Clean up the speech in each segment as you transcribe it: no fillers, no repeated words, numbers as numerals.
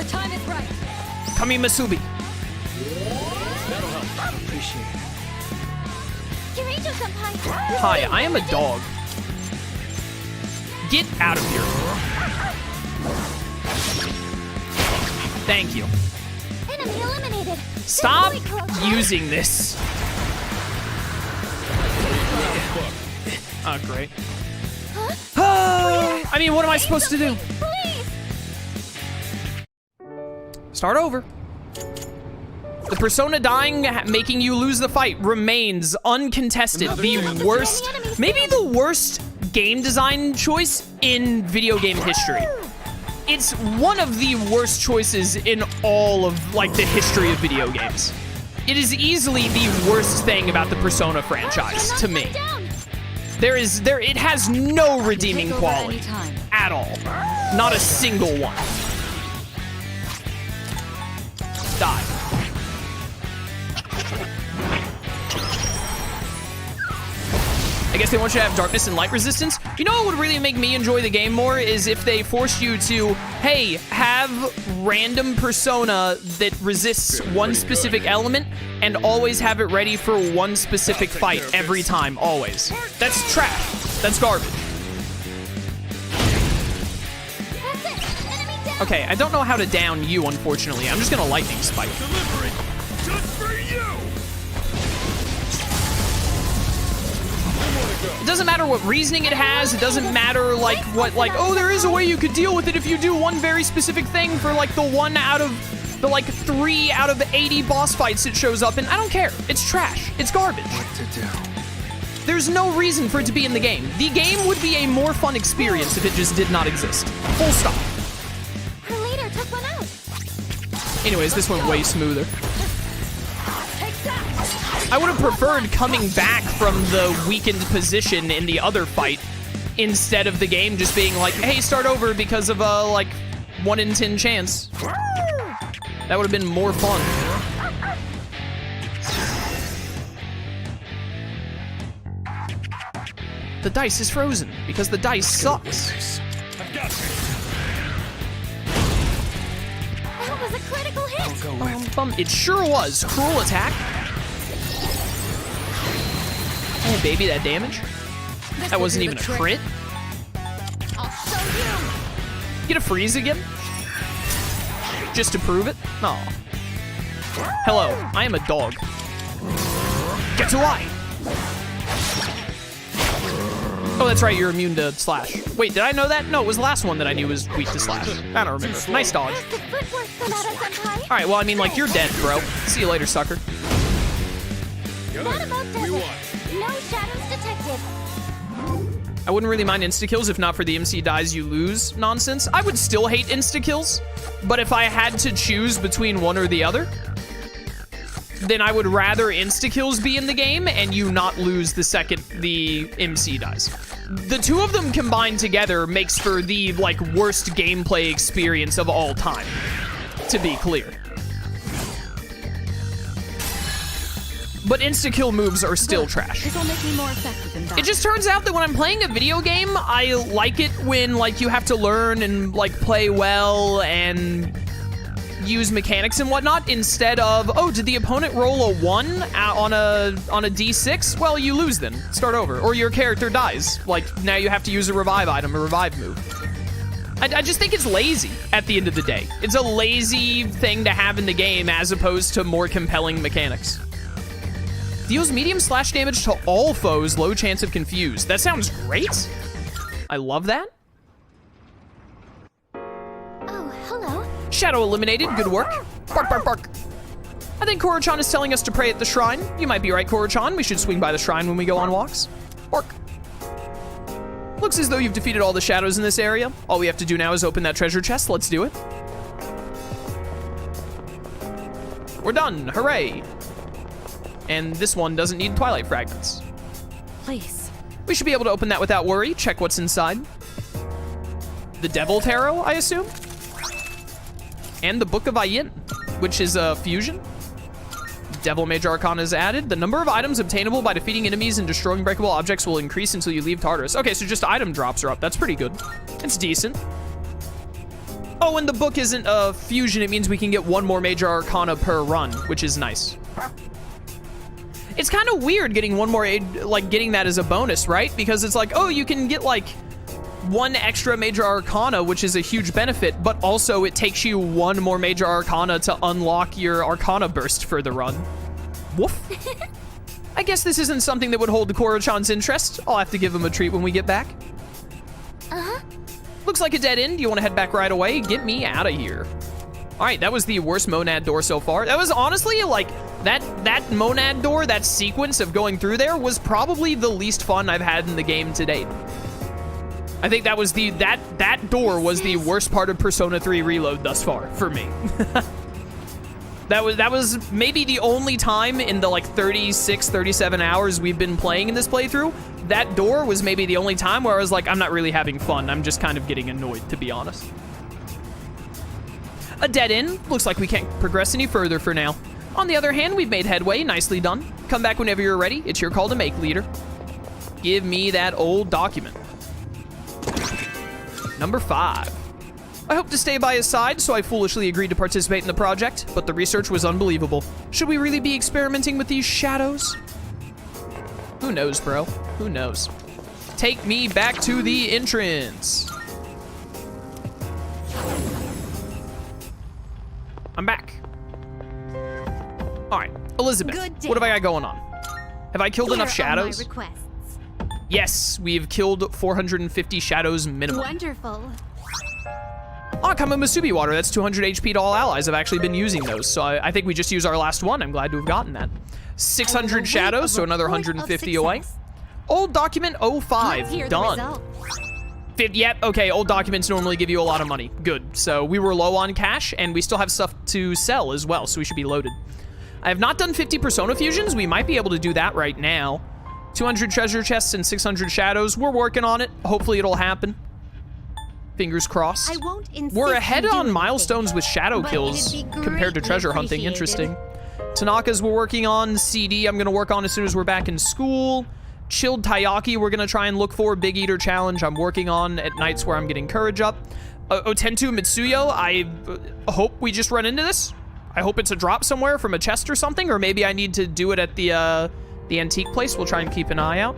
The time is right. Kami Masubi. That'll help. Appreciate it. Kirito-senpai. Hi, I am a dog. Get out of here. Thank you. Enemy eliminated. Stop This really close. using this. Oh, great. I mean, what am I supposed to do? Please. Start over. The persona dying, making you lose the fight, remains uncontested. The worst, maybe the worst game design choice in video game history. It's one of the worst choices in all of, like, the history of video games. It is easily the worst thing about the Persona franchise, to me. It has no redeeming quality at all. Not a single one. Die. I guess they want you to have darkness and light resistance. You know what would really make me enjoy the game more is if they forced you to, hey, have random persona that resists one specific element and always have it ready for one specific fight every time, always. That's trash. That's garbage. Okay, I don't know how to down you, unfortunately. I'm just gonna lightning spike. Delivery just for you. It doesn't matter what reasoning it has. It doesn't matter, like, what, like, oh, there is a way you could deal with it if you do one very specific thing for, like, the 1 out of the, like, 3 out of 80 boss fights it shows up in. I don't care. It's trash. It's garbage. What to do? There's no reason for it to be in the game. The game would be a more fun experience if it just did not exist. Full stop. Her leader took one out. Anyways, this went way smoother. I would have preferred coming back from the weakened position in the other fight instead of the game just being like, hey, start over because of a, like, 1 in 10 chance. That would have been more fun. The dice is frozen because the dice sucks. I've got you. That was a critical hit. I'll go with. It sure was. Cruel attack. Oh, baby, that damage. That wasn't even a crit. I'll show you. Get a freeze again? Just to prove it? No. Hello, I am a dog. Get to life. Oh, that's right, you're immune to slash. Wait, did I know that? No, it was the last one that I knew was weak to slash. I don't remember. Nice dodge. How's the footwork, Sonata-senpai? All right, well, I mean, like, you're dead, bro. See you later, sucker. That about does it. No shadows detected. I wouldn't really mind insta-kills if not for the MC dies you lose nonsense. I would still hate insta-kills, but if I had to choose between one or the other, then I would rather insta-kills be in the game and you not lose the second the MC dies. The two of them combined together makes for the, like, worst gameplay experience of all time, to be clear. But insta-kill moves are still trash. This will make me more effective in battle. It just turns out that when I'm playing a video game, I like it when, like, you have to learn and, like, play well and use mechanics and whatnot instead of, oh, did the opponent roll a 1 on a d6? Well, you lose then. Start over. Or your character dies. Like, now you have to use a revive item, a revive move. I just think it's lazy at the end of the day. It's a lazy thing to have in the game as opposed to more compelling mechanics. Deals medium slash damage to all foes, low chance of confuse. That sounds great. I love that. Oh, hello. Shadow eliminated, good work. Bark, bark, bark. I think Koro-chan is telling us to pray at the shrine. You might be right, Koro-chan. We should swing by the shrine when we go on walks. Bark. Looks as though you've defeated all the shadows in this area. All we have to do now is open that treasure chest. Let's do it. We're done, hooray. And this one doesn't need Twilight Fragments. Please. We should be able to open that without worry. Check what's inside. The Devil Tarot, I assume? And the Book of Ayin, which is a fusion. Devil Mage Arcana is added. The number of items obtainable by defeating enemies and destroying breakable objects will increase until you leave Tartarus. Okay, so just item drops are up. That's pretty good. It's decent. Oh, and the book isn't a fusion. It means we can get one more major arcana per run, which is nice. It's kind of weird getting one more, like, getting that as a bonus, right? Because it's like, oh, you can get, like, one extra major arcana, which is a huge benefit, but also it takes you one more major arcana to unlock your arcana burst for the run. Woof. I guess this isn't something that would hold Koro-chan's interest. I'll have to give him a treat when we get back. Uh-huh. Looks like a dead end. You want to head back right away? Get me out of here. All right, that was the worst monad door so far. That was honestly, like, that monad door, that sequence of going through there was probably the least fun I've had in the game to date. I think that was that door was the worst part of Persona 3 Reload thus far for me. That was maybe the only time in the like 36, 37 hours we've been playing in this playthrough. That door was maybe the only time where I was like, I'm not really having fun. I'm just kind of getting annoyed, to be honest. A dead end. Looks like we can't progress any further for now. On the other hand, we've made headway. Nicely done. Come back whenever you're ready. It's your call to make, leader. Give me that old document. Number 5. I hope to stay by his side, so I foolishly agreed to participate in the project, but the research was unbelievable. Should we really be experimenting with these shadows? Who knows, bro? Who knows? Take me back to the entrance. I'm back. All right, Elizabeth, what have I got going on? Have I killed enough shadows? My requests. Yes, we've killed 450 shadows minimum. Wonderful. Oh, Kama Musubi water. That's 200 HP to all allies. I've actually been using those, so I think we just used our last one. I'm glad to have gotten that. 600 shadows, so another 150 away. Old document 05, done. Yep, okay, old documents normally give you a lot of money. Good, so we were low on cash, and we still have stuff to sell as well, so we should be loaded. I have not done 50 Persona fusions. We might be able to do that right now. 200 treasure chests and 600 shadows. We're working on it. Hopefully it'll happen. Fingers crossed. I won't insist We're ahead on on doing milestones anything, with shadow but kills it'd be compared to greatly treasure hunting. appreciated. Interesting. Tanaka's we're working on. CD I'm going to work on as soon as we're back in school. Chilled Taiyaki we're going to try and look for. Big Eater Challenge I'm working on at nights where I'm getting courage up. Otentu Mitsuyo, I hope we just run into this. I hope it's a drop somewhere from a chest or something, or maybe I need to do it at the antique place. We'll try and keep an eye out.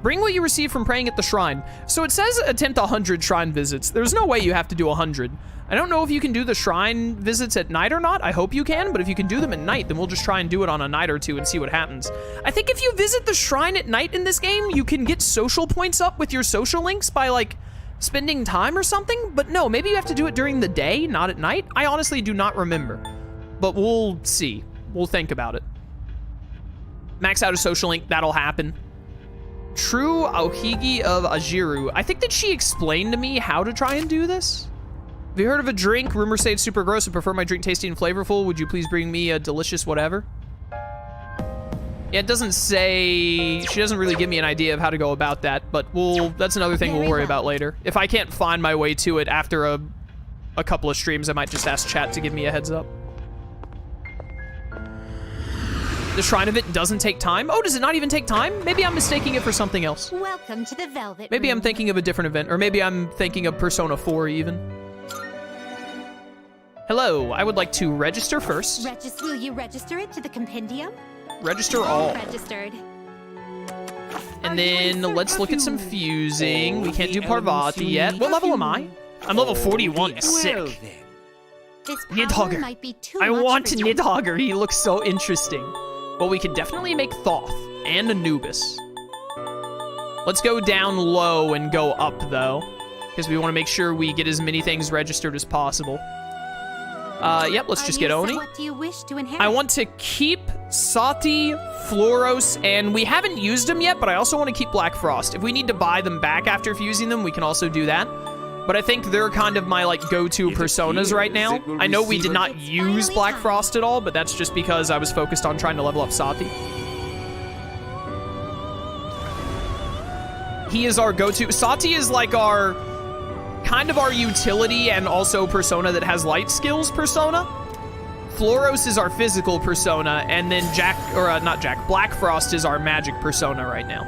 Bring what you receive from praying at the shrine. So it says attempt 100 shrine visits. There's no way you have to do 100. I don't know if you can do the shrine visits at night or not. I hope you can, but if you can do them at night, then we'll just try and do it on a night or two and see what happens. I think if you visit the shrine at night in this game, you can get social points up with your social links by, like, spending time or something. But no, maybe you have to do it during the day, not at night. I honestly do not remember. But we'll see. We'll think about it. Max out a social link, that'll happen. True Aohigi of Ajiru. I think that she explained to me how to try and do this. Have you heard of a drink? Rumors say it's super gross. I prefer my drink tasty and flavorful. Would you please bring me a delicious whatever? Yeah, it doesn't say... She doesn't really give me an idea of how to go about that, but that's another thing we'll worry about later. If I can't find my way to it after a couple of streams, I might just ask chat to give me a heads up. The shrine of it doesn't take time? Oh, does it not even take time? Maybe I'm mistaking it for something else. Welcome to the Velvet Maybe I'm Room. thinking of a different event, or maybe I'm thinking of Persona 4 even. Hello, I would like to register first. Will you register it to the compendium? Register all. Registered. And then let's look at some fusing. We can't do Parvati yet. What level am I? I'm level 41. Sick. This power Nidhogger. might be too I much want for you. Nidhogger. He looks so interesting. But we can definitely make Thoth and Anubis. Let's go down low and go up, though, because we want to make sure we get as many things registered as possible. Yep, let's just get Oni. What do you wish to inherit? I want to keep Sati, Floros, and we haven't used them yet, but I also want to keep Black Frost. If we need to buy them back after fusing them, we can also do that. But I think they're kind of my, like, go-to personas right now. I know we did not use Black Frost at all, but that's just because I was focused on trying to level up Sati. He is our go-to. Sati is like our, kind of our utility and also persona that has light skills persona. Floros is our physical persona, and then Black Frost is our magic persona right now.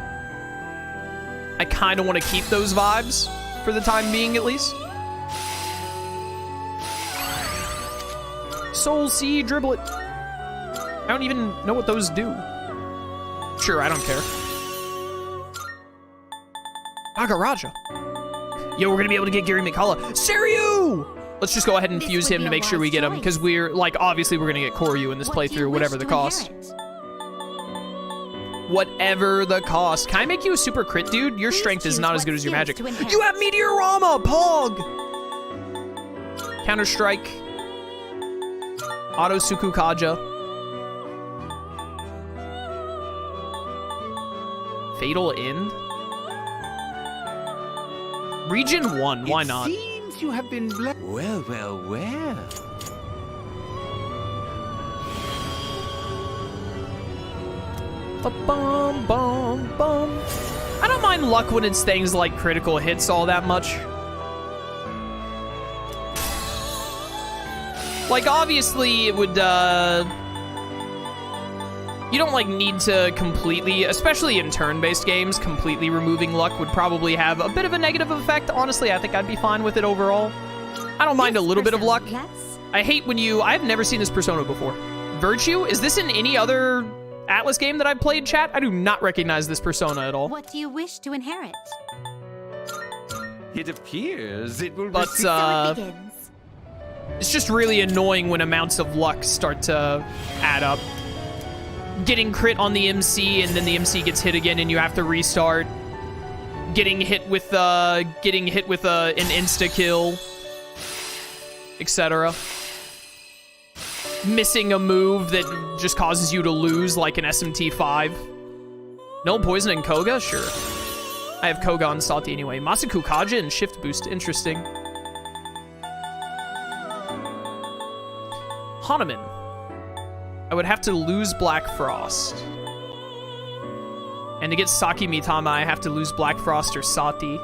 I kind of want to keep those vibes. For the time being, at least. Soul Sea, Driblet. I don't even know what those do. Sure, I don't care. Agaraja. Yo, we're gonna be able to get Gary Mikala. Seiryu! Let's just go ahead and fuse him to make sure we get him, because we're, like, obviously we're gonna get Koryu in this playthrough, whatever the cost. Whatever the cost. Can I make you a super crit, dude? Your strength is not as good as your magic. You have Meteorama, Pog! Counter-Strike. Auto Sukukaja. Fatal End. Region 1, why not? Seems you have been well, well, well. Ba-bum, bum, bum. I don't mind luck when it's things like critical hits all that much. Like, obviously, it would, you don't, like, need to completely, especially in turn-based games, completely removing luck would probably have a bit of a negative effect. Honestly, I think I'd be fine with it overall. I don't mind a little bit of luck. I hate when I've never seen this persona before. Virtue? Is this in any other Atlus game that I've played, chat? I do not recognize this persona at all. What do you wish to inherit? It appears it will But, So it begins. it's just really annoying when amounts of luck start to add up. Getting crit on the MC, and then the MC gets hit again, and you have to restart. Getting hit with an insta kill, etc. Missing a move that just causes you to lose, like an SMT5. No poison in Koga? Sure. I have Koga on Salty anyway. Masaku Kaja and Shift Boost. Interesting. Hanuman. I would have to lose Black Frost. And to get Saki Mitama, I have to lose Black Frost or Sati.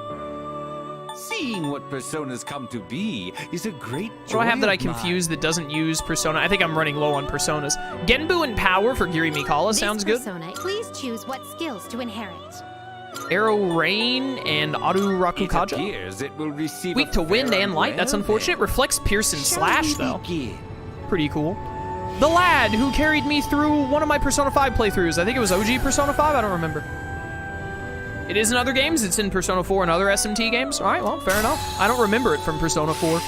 Seeing what personas come to be is a great joy. What do I have that I of mine. confuse that doesn't use Persona? I think I'm running low on Personas. Genbu and Power for Giri Mikala sounds good. Persona, please choose what skills to inherit. Arrow Rain and Aru It Rakukaja. appears it will receive Weak a to wind fair and light. That's well unfortunate. Reflects Pierce and Shall Slash, we though. begin? Pretty cool. The lad who carried me through one of my Persona 5 playthroughs. I think it was OG Persona 5. I don't remember. It is in other games. It's in Persona 4 and other SMT games. All right, well, fair enough. I don't remember it from Persona 4.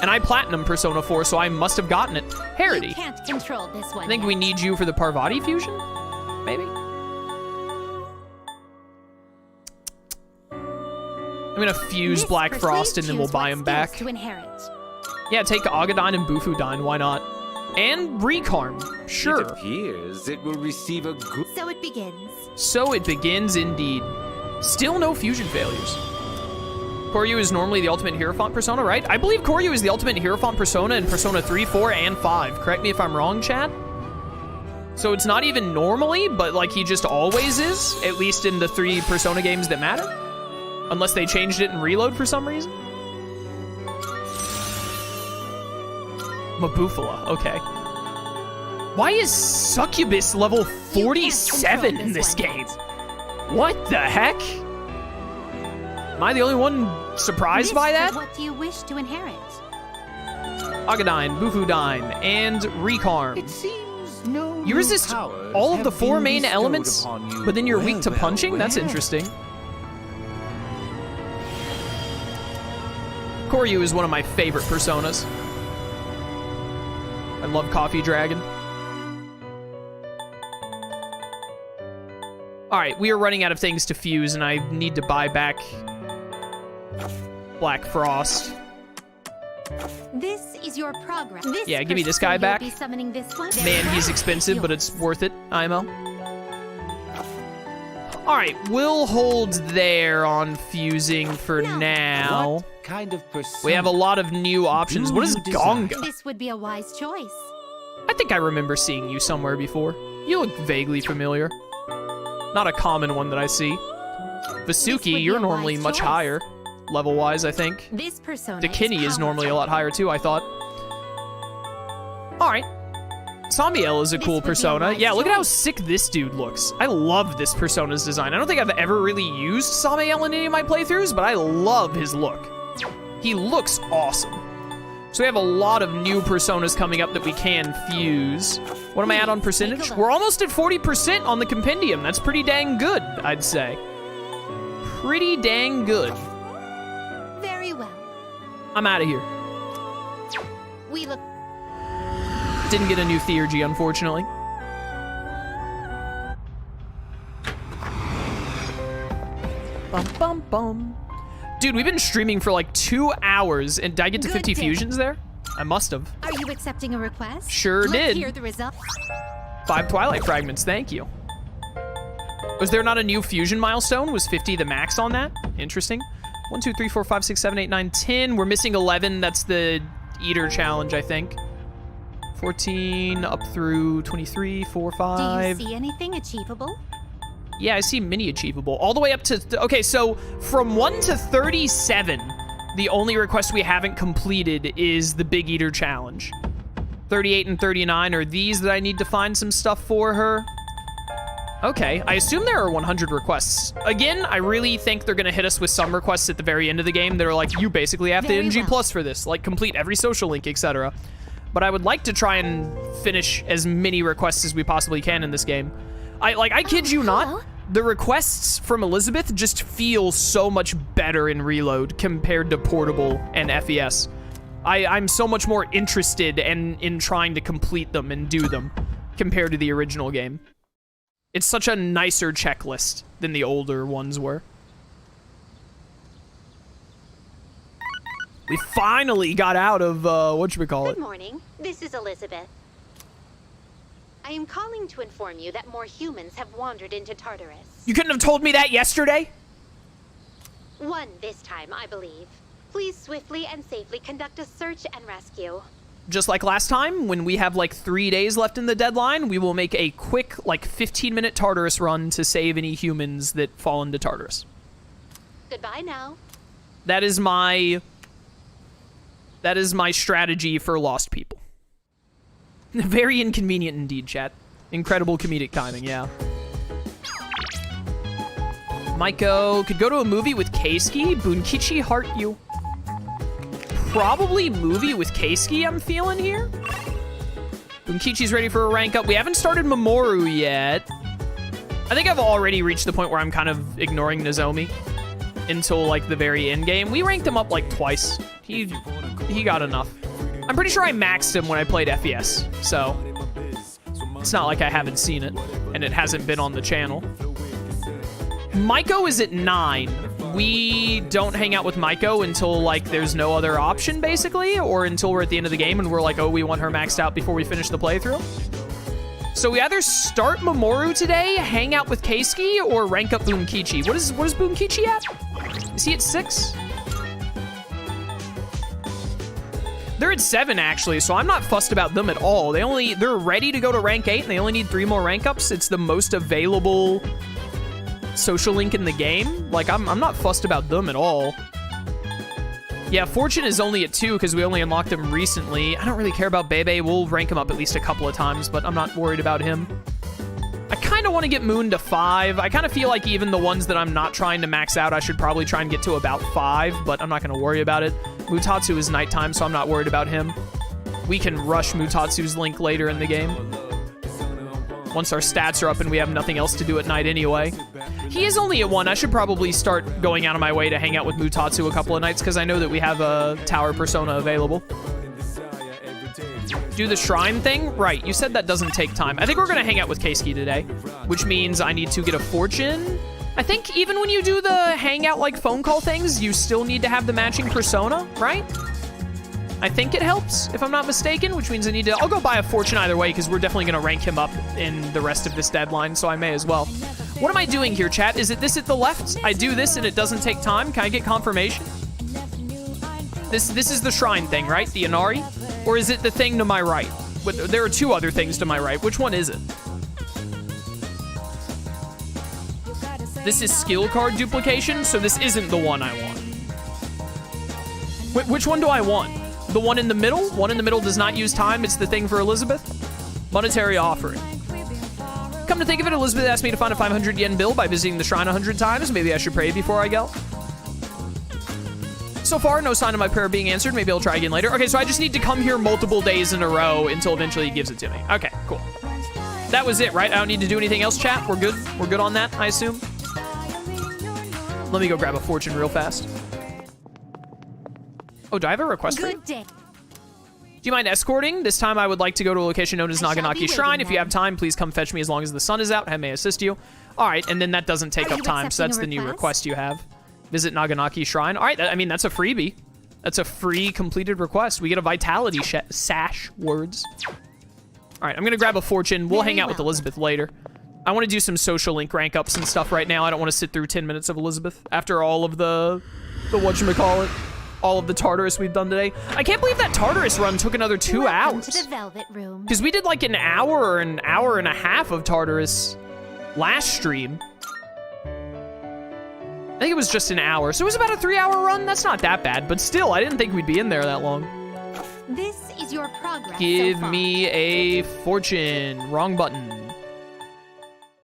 And I platinum Persona 4, so I must have gotten it. Harity. You can't control this one. I think yet. we need you for the Parvati fusion? Maybe? I'm gonna fuse This Black person, Frost please and then we'll choose buy what him back. skills to inherit. Yeah, take Agadine and Bufudine, why not? And Recarm, sure. It appears it will receive a good. So it begins. So it begins indeed. Still no fusion failures. Koryu is normally the ultimate Hierophant persona, right? I believe Koryu is the ultimate Hierophant persona in Persona 3, 4, and 5. Correct me if I'm wrong, Chad? So it's not even normally, but like he just always is, at least in the 3 Persona games that matter? Unless they changed it in Reload for some reason? Mabufala, okay. Why is Succubus level 47 in this game? What the heck? Am I the only one surprised by that? What do you wish to inherit? Agadine, Bufudine, and Recarm. It seems no. You resist new powers all of have the 4 been main bestowed elements, upon you. but then you're weak to Well, punching? That's well. interesting. Koryu is one of my favorite personas. I love Coffee Dragon. Alright, we are running out of things to fuse, and I need to buy back Black Frost. This is your progress. Yeah, give me this guy you'll back. Be summoning this one. Man, he's expensive, but it's worth it, IMO. Alright, we'll hold there on fusing for now. What kind of persona? We have a lot of new options. What is you desire? Gonga? This would be a wise choice. I think I remember seeing you somewhere before. You look vaguely familiar. Not a common one that I see. This would Vasuki, be you're a normally wise much choice. higher, level-wise, I think. This persona. Dakini is normally a lot higher too, I thought. Alright. Samiel is a This cool would be a persona. wise Yeah, look at how choice. sick this dude looks. I love this persona's design. I don't think I've ever really used Samiel in any of my playthroughs, but I love his look. He looks awesome. So we have a lot of new personas coming up that we can fuse. What am I at on percentage? We're almost at 40% on the compendium. That's pretty dang good, I'd say. Pretty dang good. Very well. I'm out of here. We look. Didn't get a new theurgy, unfortunately. Bum, bum, bum. Dude, we've been streaming for like 2 hours, and did I get to 50 fusions there? I must have. Are you accepting a request? Sure Let's did. hear the result. 5 Twilight Fragments, thank you. Was there not a new fusion milestone? Was 50 the max on that? Interesting. 1, 2, 3, 4, 5, 6, 7, 8, 9, 10. We're missing 11. That's the Eater challenge, I think. 14 up through 23, 4, 5. Do you see anything achievable? Yeah, I see mini achievable. All the way up to... okay, so from 1 to 37, the only request we haven't completed is the Big Eater challenge. 38 and 39 are these that I need to find some stuff for her. Okay, I assume there are 100 requests. Again, I really think they're gonna hit us with some requests at the very end of the game that are like, you basically have to NG plus for this, like complete every social link, etc. But I would like to try and finish as many requests as we possibly can in this game. I kid you not, the requests from Elizabeth just feel so much better in Reload compared to Portable and S.E.E.S. I'm so much more interested in trying to complete them and do them compared to the original game. It's such a nicer checklist than the older ones were. We finally got out of, whatchamacallit. Good morning. This is Elizabeth. I am calling to inform you that more humans have wandered into Tartarus. You couldn't have told me that yesterday? One this time, I believe. Please swiftly and safely conduct a search and rescue. Just like last time, when we have like 3 days left in the deadline, we will make a quick, like 15-minute Tartarus run to save any humans that fall into Tartarus. Goodbye now. That is my strategy for lost people. Very inconvenient indeed, chat. Incredible comedic timing, yeah. Maiko could go to a movie with Keisuke. Bunkichi heart you. Probably movie with Keisuke I'm feeling here. Bunkichi's ready for a rank up. We haven't started Mamoru yet. I think I've already reached the point where I'm kind of ignoring Nozomi until like the very end game. We ranked him up like twice. He got enough. I'm pretty sure I maxed him when I played S.E.E.S, so it's not like I haven't seen it and it hasn't been on the channel. Maiko is at 9. We don't hang out with Maiko until like there's no other option basically, or until we're at the end of the game and we're like, oh, we want her maxed out before we finish the playthrough. So we either start Mamoru today, hang out with Keisuke, or rank up Bunkichi. What is Bunkichi at? Is he at 6? They're at 7 actually, so I'm not fussed about them at all. They're ready to go to rank 8 and they only need 3 more rank ups. It's the most available social link in the game. Like I'm not fussed about them at all. Yeah, Fortune is only at 2 because we only unlocked him recently. I don't really care about Bebe. We'll rank him up at least a couple of times, but I'm not worried about him. I kind of want to get Moon to 5. I kind of feel like even the ones that I'm not trying to max out, I should probably try and get to about 5, but I'm not going to worry about it. Mutatsu is nighttime, so I'm not worried about him. We can rush Mutatsu's link later in the game. Once our stats are up and we have nothing else to do at night anyway. He is only at 1. I should probably start going out of my way to hang out with Mutatsu a couple of nights because I know that we have a tower persona available. Do the shrine thing? Right, you said that doesn't take time. I think we're gonna hang out with Keisuke today, which means I need to get a fortune. I think even when you do the hangout like phone call things, you still need to have the matching persona, right? I think it helps, if I'm not mistaken, which means I'll go buy a fortune either way, because we're definitely gonna rank him up in the rest of this deadline, so I may as well. What am I doing here, chat? Is it this at the left? I do this and it doesn't take time? Can I get confirmation? This is the shrine thing, right? The Inari? Or is it the thing to my right? There are 2 other things to my right. Which one is it? This is skill card duplication, so this isn't the one I want. Which one do I want? The one in the middle? One in the middle does not use time. It's the thing for Elizabeth. Monetary offering. Come to think of it, Elizabeth asked me to find a 500 yen bill by visiting the shrine 100 times. Maybe I should pray before I go. so far, no sign of my prayer being answered. Maybe I'll try again later. Okay, so I just need to come here multiple days in a row until eventually he gives it to me. Okay, cool. That was it, right? I don't need to do anything else, chat. We're good. We're good on that, I assume. Let me go grab a fortune real fast. Oh, do I have a request for you? Good day. Do you mind escorting? This time I would like to go to a location known as I shall Naganaki be Shrine. waiting If you have then. time, please come fetch me as long as the sun is out. I may assist you. All right, and then that doesn't take Are up you time, so that's the accepting a new request? request you have. Visit Naganaki Shrine. All right, I mean, that's a freebie. That's a free completed request. We get a vitality sash words. All right, I'm going to grab a fortune. We'll Very hang out with well. Elizabeth later. I want to do some social link rank ups and stuff right now. I don't want to sit through 10 minutes of Elizabeth after all of the whatchamacallit, all of the Tartarus we've done today. I can't believe that Tartarus run took another 2 Welcome hours. to the Velvet Room. Because we did like an hour and a half of Tartarus last stream. I think it was just an hour. So it was about a 3-hour run. That's not that bad, but still, I didn't think we'd be in there that long. This is your progress Give so far. me a fortune. Wrong button.